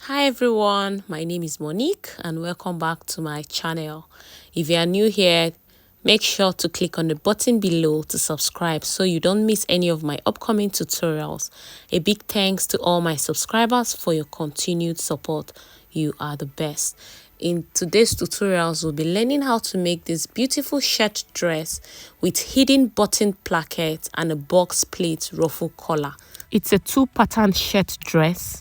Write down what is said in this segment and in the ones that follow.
Hi everyone, my name is Monique and welcome back to my channel. If you are new here, make sure to click on the button below to subscribe so you don't miss any of my upcoming tutorials. A big thanks to all my subscribers for your continued support. You are the best. In today's tutorials, we'll be learning how to make this beautiful shirt dress with hidden button placket and a box pleat ruffle collar. It's a two-pattern shirt dress.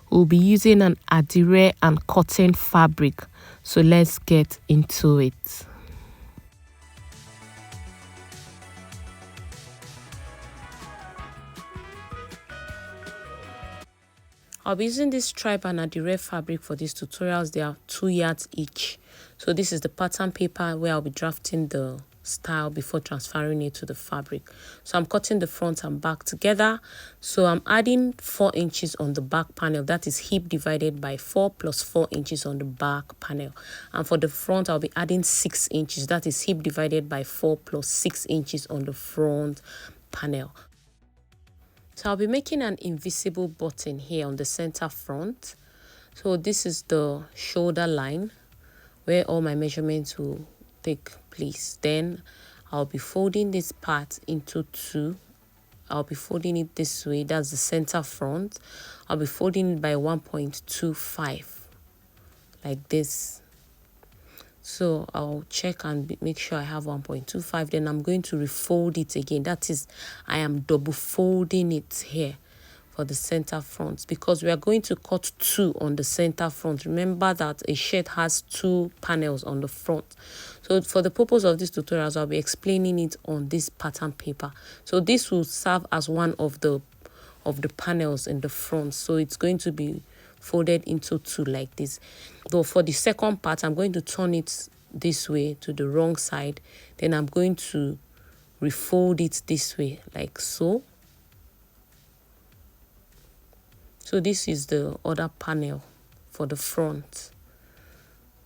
We'll be using an adire and cotton fabric, so let's get into it. I'll be using this stripe and adire fabric for these tutorials. They are 2 yards each. So this is the pattern paper where I'll be drafting the style before transferring it to the fabric. So I'm cutting the front and back together. So I'm adding 4 inches on the back panel. That is hip divided by 4 plus 4 inches on the back panel. And for the front, I'll be adding 6 inches. That is hip divided by 4 plus 6 inches on the front panel. So I'll be making an invisible button here on the center front. So this is the shoulder line where all my measurements will take place. Then I'll be folding this part into 2. I'll be folding it this way. That's the center front. I'll be folding it by 1.25 like this. So I'll check and make sure I have 1.25. Then I'm going to refold it again. That is, I am double folding it here for the center front because we are going to cut 2 on the center front. Remember that a shirt has 2 panels on the front. So for the purpose of this tutorial, I'll be explaining it on this pattern paper. So this will serve as one of the panels in the front. So it's going to be folded into 2 like this. Though for the second part, I'm going to turn it this way to the wrong side. Then I'm going to refold it this way like so. So this is the other panel for the front.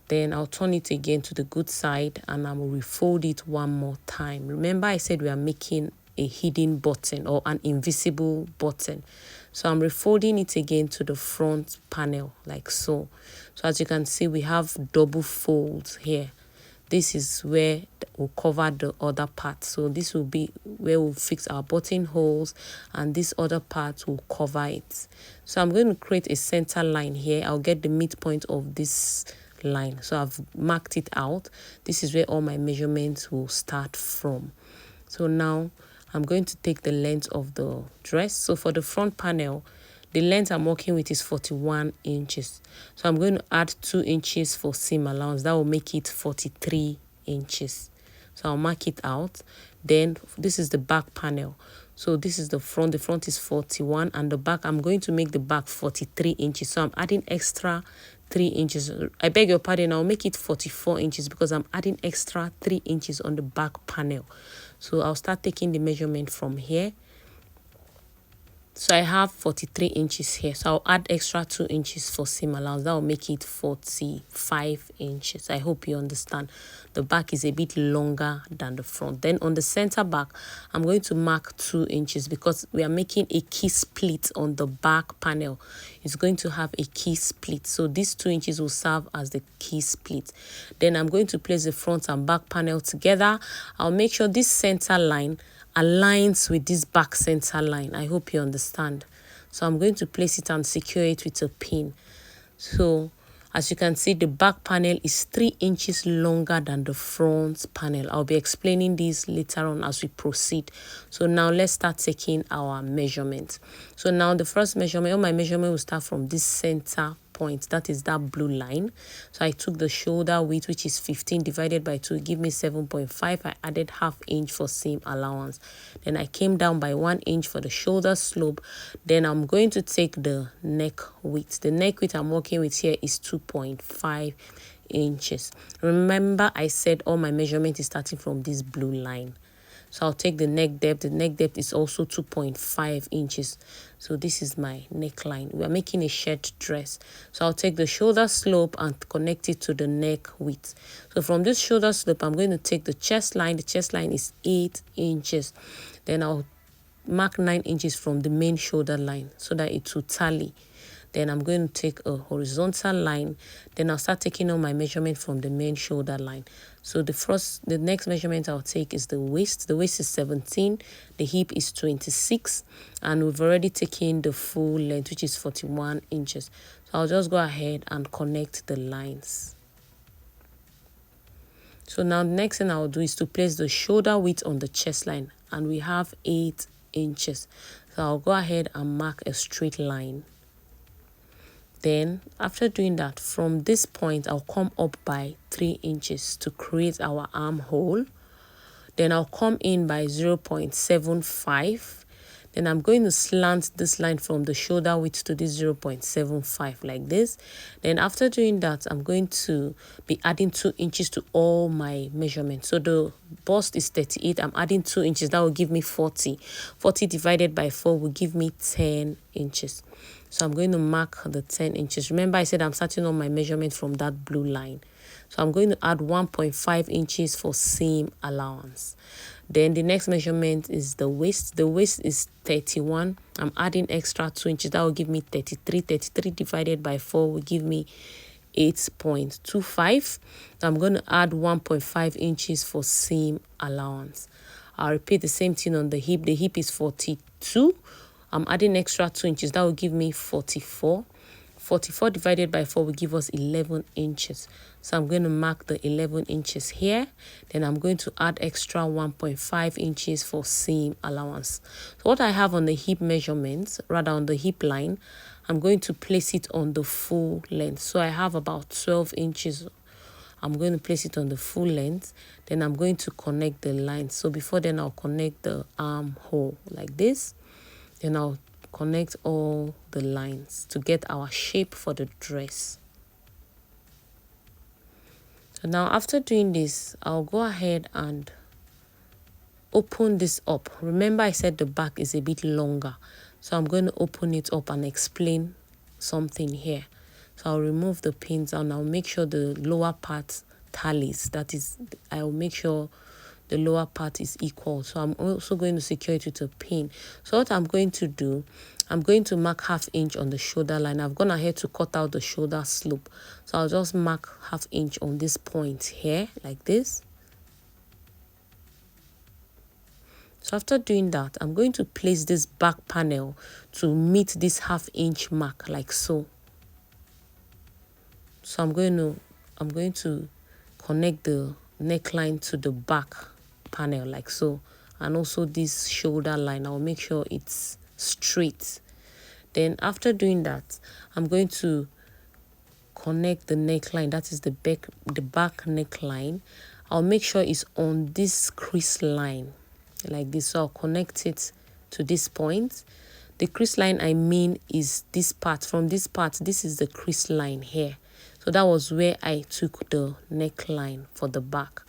Then I'll turn it again to the good side and I will refold it one more time. Remember I said we are making a hidden button or an invisible button. So I'm refolding it again to the front panel like so. So as you can see, we have double folds here. This is where we'll cover the other part. So this will be where we'll fix our buttonholes and this other part will cover it. So I'm going to create a center line here. I'll get the midpoint of this line. So I've marked it out. This is where all my measurements will start from. So now I'm going to take the length of the dress. So for the front panel, the length I'm working with is 41 inches. So I'm going to add 2 inches for seam allowance. That will make it 43 inches. So I'll mark it out. Then this is the back panel. So this is the front. The front is 41 and the back, I'm going to make the back 43 inches. So I'm adding extra 3 inches. I beg your pardon, I'll make it 44 inches because I'm adding extra 3 inches on the back panel. So I'll start taking the measurement from here. So I have 43 inches here. So I'll add extra 2 inches for seam allowance. That will make it 45 inches. I hope you understand. The back is a bit longer than the front. Then on the center back, I'm going to mark 2 inches because we are making a key split on the back panel. It's going to have a key split. So these 2 inches will serve as the key split. Then I'm going to place the front and back panel together. I'll make sure this center line aligns with this back center line. I hope you understand. So I'm going to place it and secure it with a pin. So as you can see, the back panel is 3 inches longer than the front panel. I'll be explaining this later on as we proceed. So now let's start taking our measurements. So now the first measurement, all my measurement will start from this center point. That is that blue line. So I took the shoulder width, which is 15 divided by 2, give me 7.5. I added ½ inch for seam allowance. Then I came down by 1 inch for the shoulder slope. Then I'm going to take the neck width. The neck width I'm working with here is 2.5 inches. Remember I said all my measurement is starting from this blue line. So I'll take the neck depth. The neck depth is also 2.5 inches. So this is my neckline. We are making a shirt dress. So I'll take the shoulder slope and connect it to the neck width. So from this shoulder slope, I'm going to take the chest line. The chest line is 8 inches. Then I'll mark 9 inches from the main shoulder line so that it will tally. Then I'm going to take a horizontal line. Then I'll start taking all my measurement from the main shoulder line. So the next measurement I'll take is the waist. The waist is 17, the hip is 26, and we've already taken the full length, which is 41 inches. So I'll just go ahead and connect the lines. So now the next thing I'll do is to place the shoulder width on the chest line, and we have 8 inches. So I'll go ahead and mark a straight line. Then after doing that, from this point I'll come up by 3 inches to create our armhole. Then I'll come in by 0.75. Then I'm going to slant this line from the shoulder width to this 0.75 like this. Then after doing that, I'm going to be adding 2 inches to all my measurements. So the bust is 38. I'm adding 2 inches. That will give me 40. 40 divided by 4 will give me 10 inches. So I'm going to mark the 10 inches. Remember I said I'm starting on my measurement from that blue line. So I'm going to add 1.5 inches for seam allowance. Then the next measurement is the waist. The waist is 31. I'm adding extra 2 inches. That will give me 33. 33 divided by 4 will give me 8.25. I'm going to add 1.5 inches for seam allowance. I'll repeat the same thing on the hip. The hip is 42. I'm adding extra 2 inches. That will give me 44. 44 divided by 4 will give us 11 inches. So I'm going to mark the 11 inches here. Then I'm going to add extra 1.5 inches for seam allowance. So what I have on the hip measurements, rather on the hip line, I'm going to place it on the full length. So I have about 12 inches. I'm going to place it on the full length. Then I'm going to connect the lines. So before then, I'll connect the armhole like this. Then I'll connect all the lines to get our shape for the dress. So now after doing this, I'll go ahead and open this up. Remember I said the back is a bit longer, so I'm going to open it up and explain something here. So I'll remove the pins and I'll make sure the lower part tallies. That is, I'll make sure the lower part is equal. So I'm also going to secure it with a pin. So what I'm going to do, I'm going to mark 1/2 inch on the shoulder line. I've gone ahead to cut out the shoulder slope. So I'll just mark 1/2 inch on this point here like this. So after doing that, I'm going to place this back panel to meet this 1/2 inch mark like so. So I'm going to connect the neckline to the back panel like so, and also this shoulder line. I'll make sure it's straight. Then after doing that, I'm going to connect the neckline, that is the back neckline. I'll make sure it's on this crease line like this. So I'll connect it to this point. The crease line I mean is this part. From this part, this is the crease line here. So that was where I took the neckline for the back.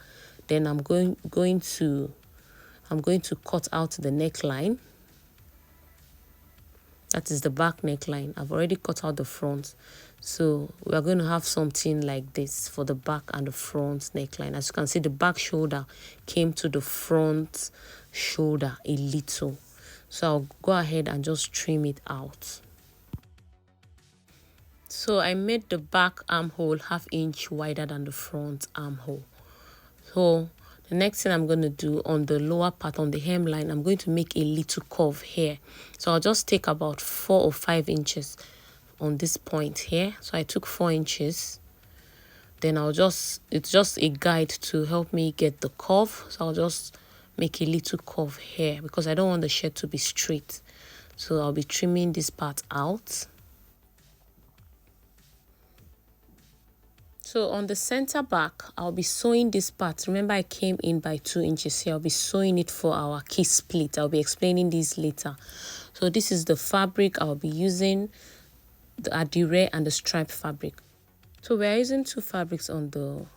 Then I'm going to cut out the neckline. That is the back neckline. I've already cut out the front. So we are going to have something like this for the back and the front neckline. As you can see, the back shoulder came to the front shoulder a little. So I'll go ahead and just trim it out. So I made the back armhole 1/2 inch wider than the front armhole. So the next thing I'm going to do on the lower part, on the hemline, I'm going to make a little curve here. So I'll just take about 4 or 5 inches on this point here. So I took 4 inches. Then it's just a guide to help me get the curve. So I'll just make a little curve here because I don't want the shirt to be straight. So I'll be trimming this part out. So on the center back, I'll be sewing this part. Remember I came in by 2 inches here. I'll be sewing it for our key split. I'll be explaining this later. So this is the fabric I'll be using, the adire and the stripe fabric. So we're using 2 fabrics on the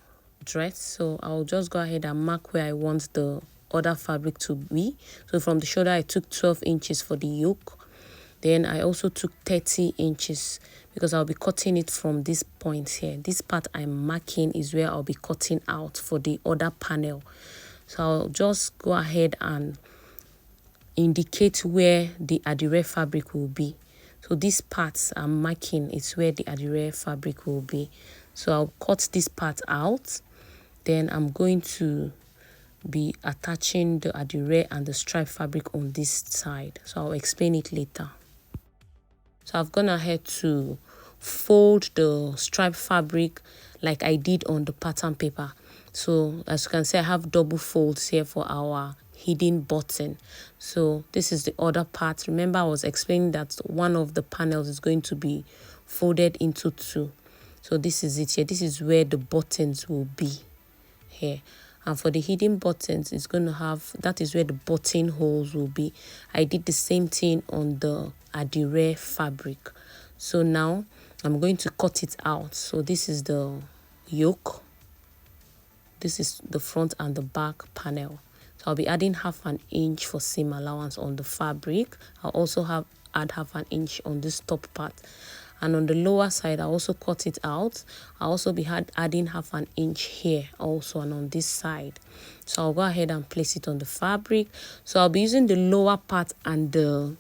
dress. So I'll just go ahead and mark where I want the other fabric to be. So from the shoulder, I took 12 inches for the yoke. Then I also took 30 inches because I'll be cutting it from this point here. This part I'm marking is where I'll be cutting out for the other panel. So I'll just go ahead and indicate where the adire fabric will be. So these parts I'm marking is where the adire fabric will be. So I'll cut this part out. Then I'm going to be attaching the adire and the stripe fabric on this side. So I'll explain it later. So I've gone ahead to fold the stripe fabric like I did on the pattern paper. So as you can see, I have double folds here for our hidden button. So this is the other part. Remember, I was explaining that one of the panels is going to be folded into two. So this is it here. This is where the buttons will be here. And for the hidden buttons, it's going to have, that is where the button holes will be. I did the same thing on the adire fabric. So now I'm going to cut it out. So this is the yoke. This is the front and the back panel. So I'll be adding 1/2 inch for seam allowance on the fabric. I'll also add 1/2 inch on this top part. And on the lower side, I also cut it out. I'll also be adding 1/2 inch here also, and on this side. So I'll go ahead and place it on the fabric. So I'll be using the lower part and the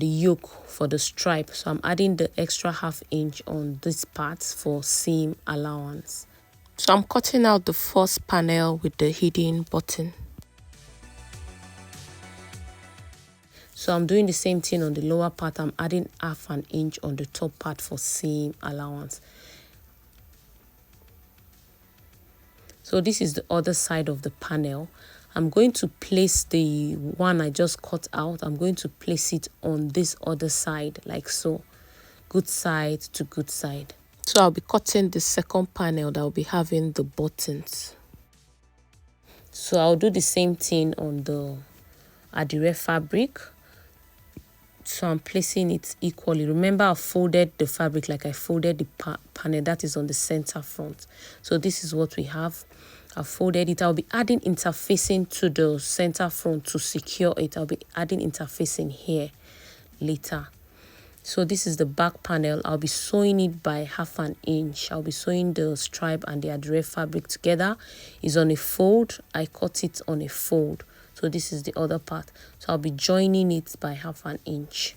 yoke for the stripe. So I'm adding the extra 1/2 inch on this part for seam allowance. So I'm cutting out the first panel with the hidden button. So I'm doing the same thing on the lower part. I'm adding 1/2 inch on the top part for seam allowance. So this is the other side of the panel. I'm going to place the one I just cut out. I'm going to place it on this other side like so. Good side to good side. So I'll be cutting the second panel that will be having the buttons. So I'll do the same thing on the adire fabric. So I'm placing it equally. Remember, I folded the fabric like I folded the panel that is on the center front. So this is what we have. I've folded it. I'll be adding interfacing to the center front to secure it. I'll be adding interfacing here later. So this is the back panel. I'll be sewing it by 1/2 inch. I'll be sewing the stripe and the adire fabric together. It's on a fold. I cut it on a fold. So this is the other part. So I'll be joining it by 1/2 inch.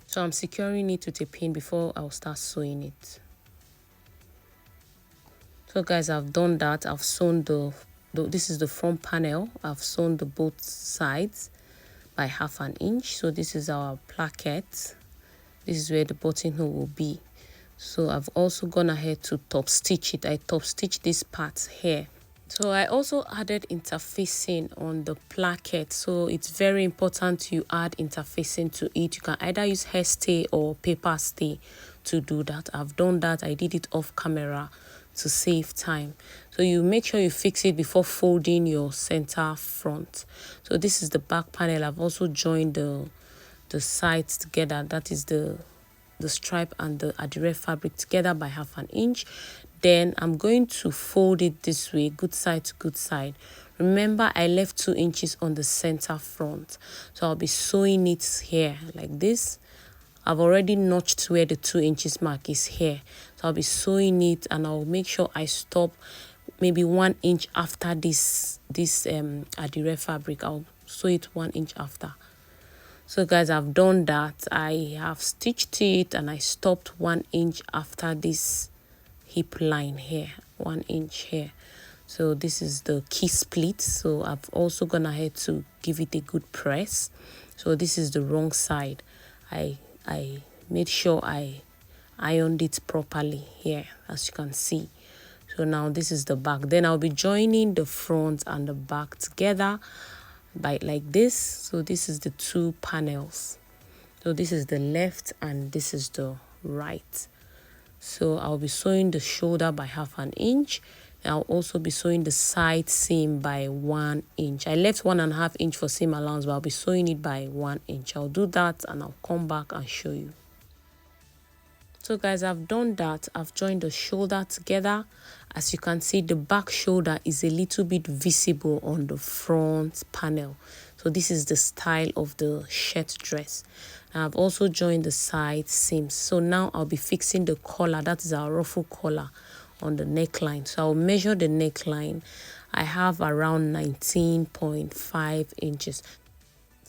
So I'm securing it with a pin before I'll start sewing it. So guys, I've done that. I've sewn this is the front panel. I've sewn the both sides by 1/2 inch. So this is our placket. This is where the buttonhole will be. So I've also gone ahead to top stitch it. I top stitch this part here. So I also added interfacing on the placket. So it's very important you add interfacing to it. You can either use hair stay or paper stay to do that. I've done that. I did it off camera to save time. So you make sure you fix it before folding your center front. So this is the back panel. I've also joined the sides together. That is the stripe and the adire fabric together by 1/2 inch. Then I'm going to fold it this way, good side to good side. Remember, I left 2 inches on the center front. So I'll be sewing it here like this. I've already notched where the 2 inches mark is here. So I'll be sewing it, and I'll make sure I stop maybe 1 inch after this adire fabric. I'll sew it 1 inch after. So guys, I've done that. I have stitched it and I stopped 1 inch after this hip line here, 1 inch here. So this is the key split. So I've also gone ahead to give it a good press. So this is the wrong side. I made sure I ironed it properly here, as you can see. So now this is the back. Then I'll be joining the front and the back together by like this. So this is the 2 panels. So this is the left and this is the right. So I'll be sewing the shoulder by 1/2 inch. I'll also be sewing the side seam by 1 inch. I left 1.5 inch for seam allowance, but I'll be sewing it by 1 inch. I'll do that and I'll come back and show you. So guys, I've done that. I've joined the shoulder together. As you can see, the back shoulder is a little bit visible on the front panel. So this is the style of the shirt dress. And I've also joined the side seams. So now I'll be fixing the collar. That is our ruffle collar on the neckline. So I'll measure the neckline. I have around 19.5 inches.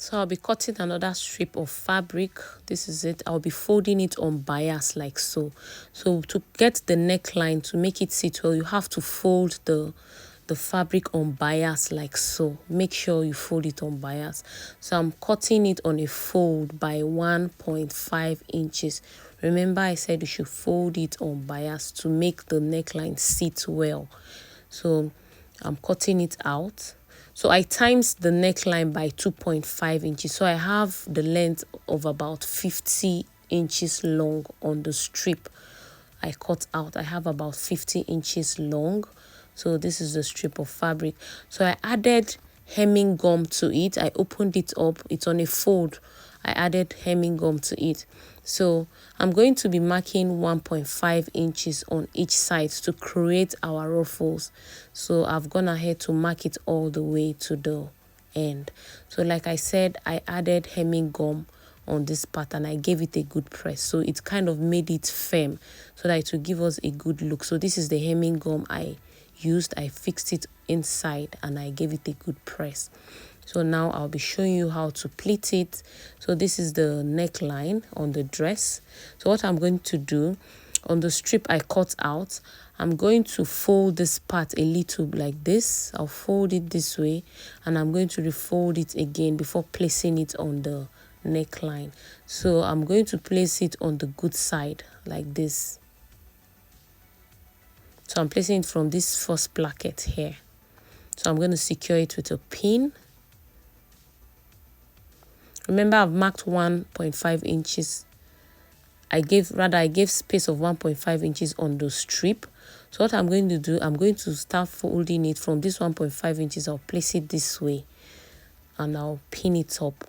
So I'll be cutting another strip of fabric. This is it. I'll be folding it on bias like so. So to get the neckline, to make it sit well, you have to fold the fabric on bias like so. Make sure you fold it on bias. So I'm cutting it on a fold by 1.5 inches. Remember I said you should fold it on bias to make the neckline sit well. So I'm cutting it out. So I times the neckline by 2.5 inches. So I have the length of about 50 inches long on the strip I cut out. I have about 50 inches long. So this is the strip of fabric. So I added hemming gum to it. I opened it up. It's on a fold. I added hemming gum to it. So I'm going to be marking 1.5 inches on each side to create our ruffles. So I've gone ahead to mark it all the way to the end. So like I said, I added hemming gum on this part and I gave it a good press, so it kind of made it firm so that it will give us a good look. So this is the hemming gum I used. I fixed it inside and I gave it a good press. So now I'll be showing you how to pleat it. So this is the neckline on the dress. So what I'm going to do, on the strip I cut out, I'm going to fold this part a little like this. I'll fold it this way and I'm going to refold it again before placing it on the neckline. So I'm going to place it on the good side like this. So I'm placing it from this first placket here. So I'm going to secure it with a pin. Remember I've marked 1.5 inches. I gave space of 1.5 inches on the strip. So what I'm going to do, I'm going to start folding it from this 1.5 inches. I'll place it this way and I'll pin it up.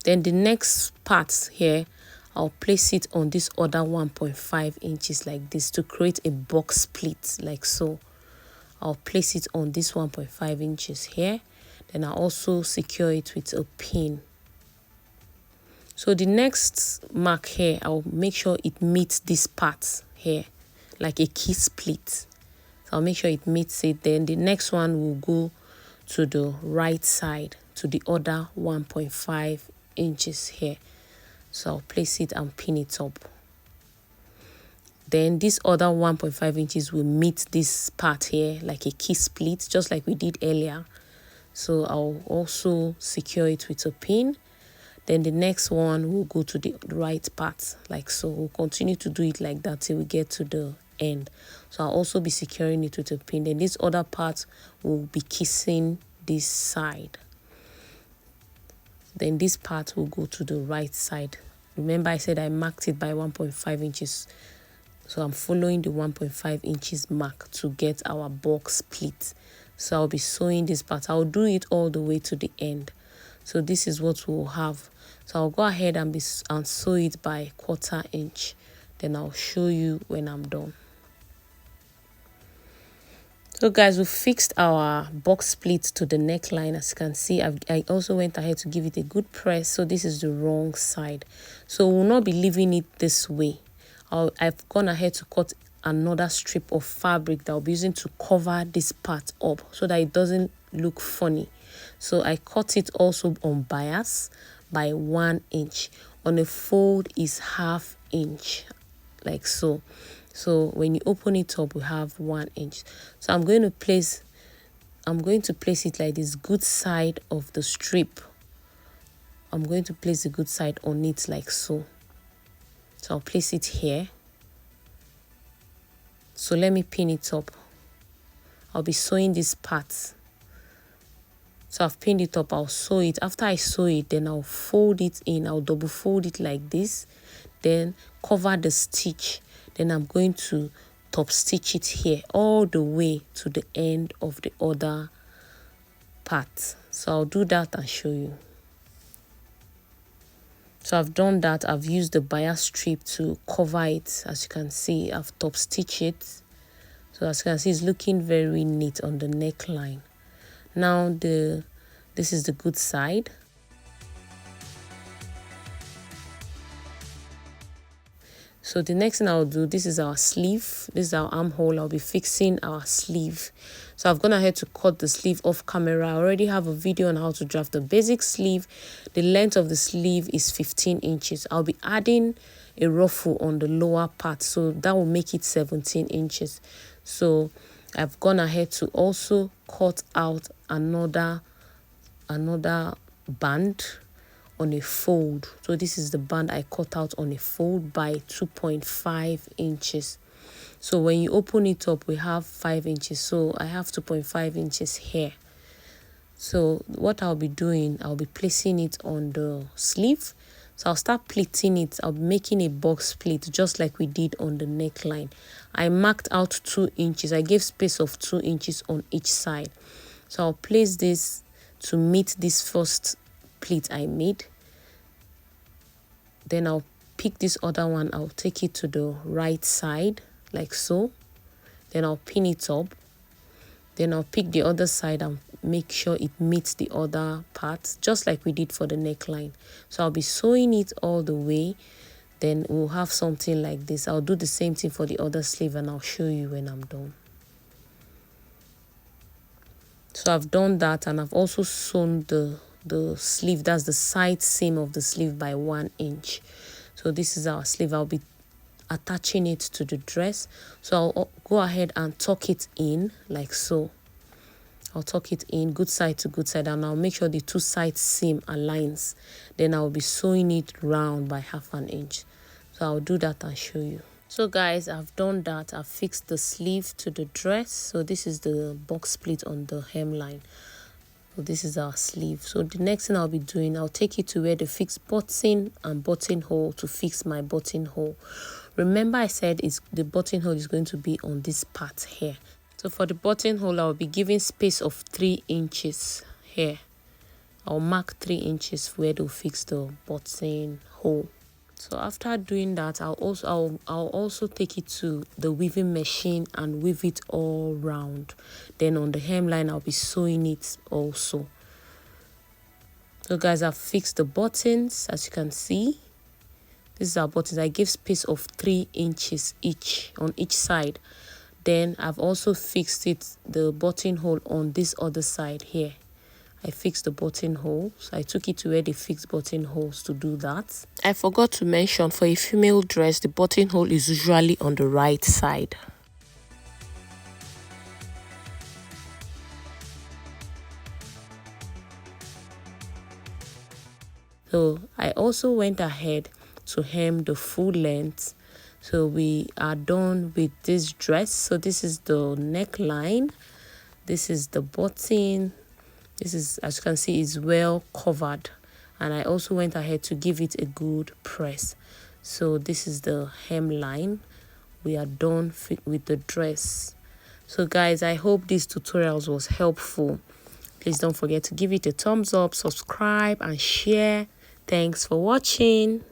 Then the next part here, I'll place it on this other 1.5 inches like this to create a box pleat like so. I'll place it on this 1.5 inches here. Then I'll also secure it with a pin. So the next mark here, I'll make sure it meets this part here, like a kiss pleat. So I'll make sure it meets it. Then the next one will go to the right side, to the other 1.5 inches here. So I'll place it and pin it up. Then this other 1.5 inches will meet this part here like a kiss pleat, just like we did earlier. So I'll also secure it with a pin. Then the next one will go to the right part like so. We'll continue to do it like that till we get to the end. So I'll also be securing it with a pin. Then this other part will be kissing this side. Then this part will go to the right side. Remember I said I marked it by 1.5 inches. So I'm following the 1.5 inches mark to get our box pleat. So I'll be sewing this part. I'll do it all the way to the end. So this is what we'll have. So I'll go ahead and sew it by 1/4 inch. Then I'll show you when I'm done. So guys, we fixed our box pleat to the neckline. As you can see, I also went ahead to give it a good press. So this is the wrong side. So we'll not be leaving it this way. I've gone ahead to cut another strip of fabric that I'll be using to cover this part up so that it doesn't look funny. So I cut it also on bias by 1 inch. On a fold is 1/2 inch, like so. So when you open it up, we have 1 inch. So I'm going to place it like this, good side of the strip. I'm going to place the good side on it like so. So I'll place it here. So let me pin it up. I'll be sewing this part. So I've pinned it up. I'll sew it. After I sew it, then I'll fold it in. I'll double fold it like this. Then cover the stitch. Then I'm going to top stitch it here all the way to the end of the other part. So I'll do that and show you. So I've done that. I've used the bias strip to cover it. As you can see, I've top stitched it. So as you can see, it's looking very neat on the neckline. Now this is the good side. So the next thing I'll do, this is our sleeve, this is our armhole. I'll be fixing our sleeve. So I've gone ahead to cut the sleeve off camera. I already have a video on how to draft the basic sleeve. The length of the sleeve is 15 inches. I'll be adding a ruffle on the lower part, so that will make it 17 inches. So I've gone ahead to also cut out another band on a fold. So this is the band I cut out on a fold by 2.5 inches. So when you open it up, we have 5 inches. So I have 2.5 inches here. So what I'll be doing, I'll be placing it on the sleeve. So I'll start pleating it. I'll be making a box pleat just like we did on the neckline. I marked out 2 inches. I gave space of 2 inches on each side. So I'll place this to meet this first pleat I made. Then I'll pick this other one. I'll take it to the right side like so. Then I'll pin it up. Then I'll pick the other side and make sure it meets the other part, just like we did for the neckline. So I'll be sewing it all the way. Then we'll have something like this. I'll do the same thing for the other sleeve and I'll show you when I'm done. So I've done that, and I've also sewn the sleeve, that's the side seam of the sleeve, by 1 inch. So this is our sleeve. I'll be attaching it to the dress. So I'll go ahead and tuck it in like so. I'll tuck it in good side to good side, and I'll make sure the 2 sides seam aligns. Then I'll be sewing it round by 1/2 inch. So I'll do that and show you. So guys, I've done that. I've fixed the sleeve to the dress. So this is the box pleat on the hemline. So this is our sleeve. So the next thing I'll be doing, I'll take it to where the fixed button and buttonhole to fix my buttonhole. Remember I said the buttonhole is going to be on this part here. So for the buttonhole, I'll be giving space of 3 inches here. I'll mark 3 inches where to fix the buttonhole. So after doing that, I'll also take it to the weaving machine and weave it all round. Then on the hemline, I'll be sewing it also. So guys, I've fixed the buttons, as you can see. This is our buttons. I gave space of 3 inches each on each side. Then I've also fixed the buttonhole on this other side here. I fixed the buttonholes. I took it to where they fix buttonholes to do that. I forgot to mention, for a female dress, the buttonhole is usually on the right side. So I also went ahead to hem the full length. So we are done with this dress. So this is the neckline. This is the button. This is, as you can see, is well covered. And I also went ahead to give it a good press. So this is the hemline. We are done with the dress. So guys, I hope this tutorials was helpful. Please don't forget to give it a thumbs up, subscribe and share. Thanks for watching.